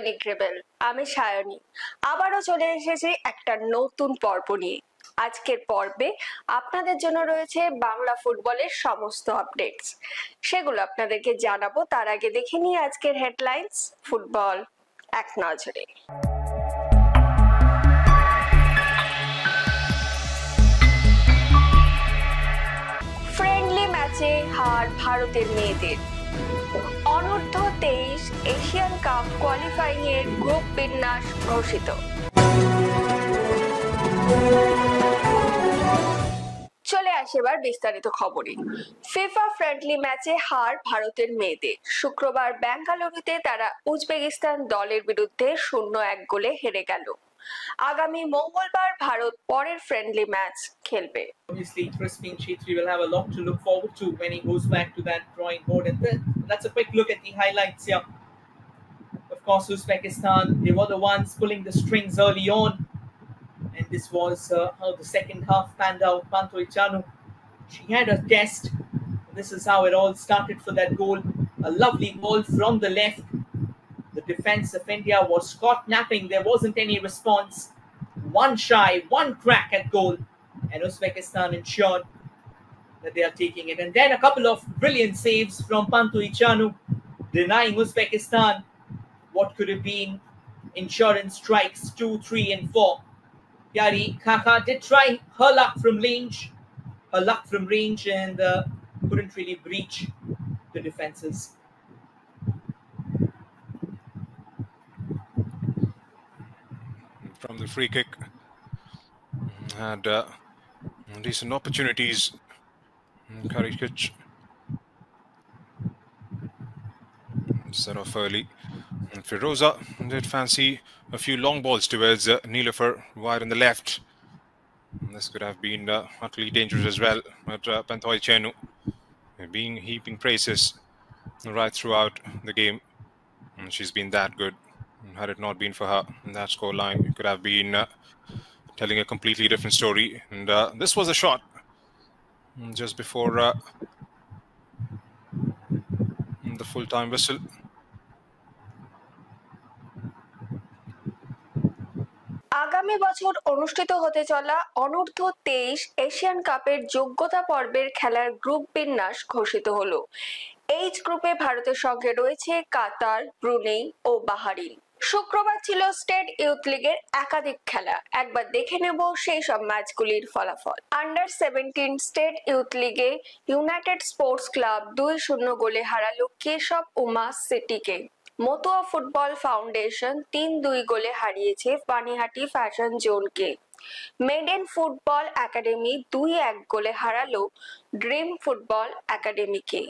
দৈনিক রেবেল, আমি সায়নী। আবারও চলে এসেছি একটা নতুন পর্ব নিয়ে। আজকের পর্বে আপনাদের জন্য রয়েছে বাংলা ফুটবলের সমস্ত আপডেটস, সেগুলো আপনাদেরকে জানাবো। তার আগে দেখে নিই আজকের হেডলাইন্স ফুটবল এক নজরে। ফ্রেন্ডলি ম্যাচে হার ভারতের মেয়েদের। অনূর্ধ্ব 23 এশিয়ান কাপ কোয়ালিফাইং এর গ্রুপ বিন্যাস ঘোষিত। চলে আসে এবার বিস্তারিত খবরে। ফিফা ফ্রেন্ডলি ম্যাচে হার ভারতের মেয়েদের। শুক্রবার বেঙ্গালুরুতে তারা উজবেকিস্তান দলের বিরুদ্ধে 0-1 গোলে হেরে গেল। আগামী মঙ্গলবার ভারত পরের ফ্রেন্ডলি ম্যাচ খেলবে। Obviously, Crispin Chhetri will have a lot to look forward to when he goes back to that drawing board. And that's a quick look at the highlights here. Of course, Uzbekistan, they were the ones pulling the strings early on. And this was how the second half panned out. Panto Ichanu, she had a test. This is how it all started for that goal. A lovely ball from the left. The defense of India was caught napping. There wasn't any response. One shy, one crack at goal. And Uzbekistan ensured that they are taking it. And then a couple of brilliant saves from Panto Ichanu, denying Uzbekistan what could have been insurance strikes 2, 3 and 4. Yari Kaka did try her luck from range, and couldn't really breach the defenses. From the free kick, had decent opportunities. Karikic set off early. And Firoza did fancy a few long balls towards Nilofer wide on the left. This could have been utterly dangerous as well. But Panto Ichanu being heaping praises right throughout the game. And she's been that good. Had it not been for her, that scoreline could have been telling a completely different story. And this was a shot just before the full-time whistle. আগামী বছর অনুষ্ঠিত হতে চলা অনূর্ধ্ব 23 Asian কাপের যোগ্যতা পর্বের খেলার গ্রুপ বিন্যাস ঘোষিত হলো। এইচ গ্রুপে ভারতের সঙ্গে রয়েছে কাতার, ব্রুনেই ও বাহারিন। শুক্রবার ছিল স্টেট ইউথ লিগের একাধিক খেলা। একবার দেখে নেব সেই সব ম্যাচগুলির ফলাফল। আন্ডার 17 স্টেট ইউথ লিগে ইউনাইটেড স্পোর্টস ক্লাব 2-0 গোলে হারালো কেশব উমা সিটিকে। মতুয়া ফুটবল ফাউন্ডেশন 3-2 গোলে হারিয়েছে পানিহাটি ফ্যাশন জোনকে। মেডেন ফুটবল একাডেমি 2-1 গোলে হারালো ড্রিম ফুটবল একাডেমিকে।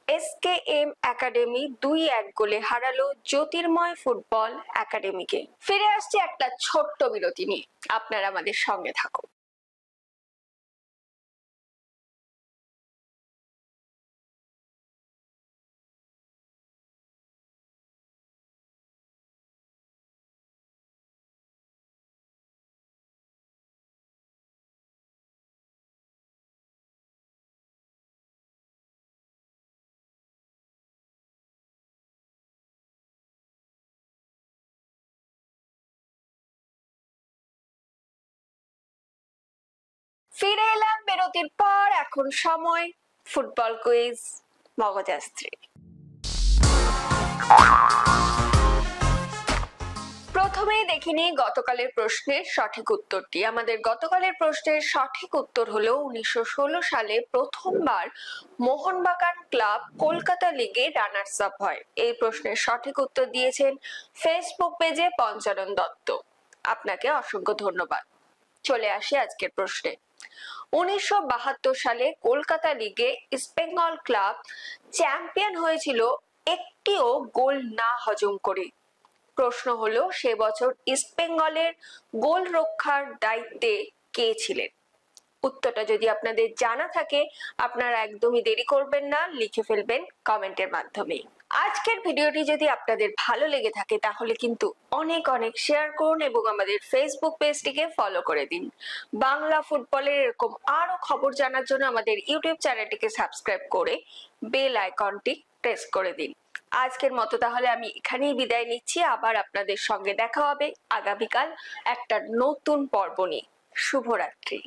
এসকেএম একাডেমি 2-1 গোলে হারালো জ্যোতির্ময় ফুটবল একাডেমিকে। ফিরে আসছে একটা ছোট্ট বিরতি নিয়ে, আপনারা আমাদের সঙ্গে থাকুন। ফিরে এলাম বিরতির পর। এখন সময় ফুটবল কুইজ মগজাস্ত্রী। প্রথমেই দেখিনি গতকালের প্রশ্নের সঠিক উত্তরটি। আমাদের গতকালের প্রশ্নের সঠিক উত্তর হলো 1916 সালে প্রথমবার মোহনবাগান ক্লাব কলকাতা লিগে রানার্স আপ হয়। এই প্রশ্নের সঠিক উত্তর দিয়েছেন ফেসবুক পেজে পঞ্চানন দত্ত। আপনাকে অসংখ্য ধন্যবাদ। চলে আসি আজকের প্রশ্নে। 1972 সালে কলকাতা লিগে ইস্টবেঙ্গল ক্লাব চ্যাম্পিয়ন হয়েছিল একটিও গোল না হজম করে। প্রশ্ন হলো সে বছর ইস্টবেঙ্গলের গোল রক্ষার দায়িত্বে কে ছিলেন? উত্তরটা যদি আপনাদের জানা থাকে আপনারা একদমই দেরি করবেন না, লিখে ফেলবেন কমেন্টের মাধ্যমে। আজকের ভিডিওটি যদি আপনাদের ভালো লেগে থাকে তাহলে কিন্তু অনেক অনেক শেয়ার করুন এবং আমাদের ফেসবুক পেজটিকে ফলো করে দিন। বাংলা ফুটবলের এরকম আরো খবর জানার জন্য আমাদের ইউটিউব চ্যানেলটিকে সাবস্ক্রাইব করে বেল আইকনটি প্রেস করে দিন। আজকের মতো তাহলে আমি এখানেই বিদায় নিচ্ছি। আবার আপনাদের সঙ্গে দেখা হবে আগামীকাল একটা নতুন পর্ব নিয়ে। শুভরাত্রি।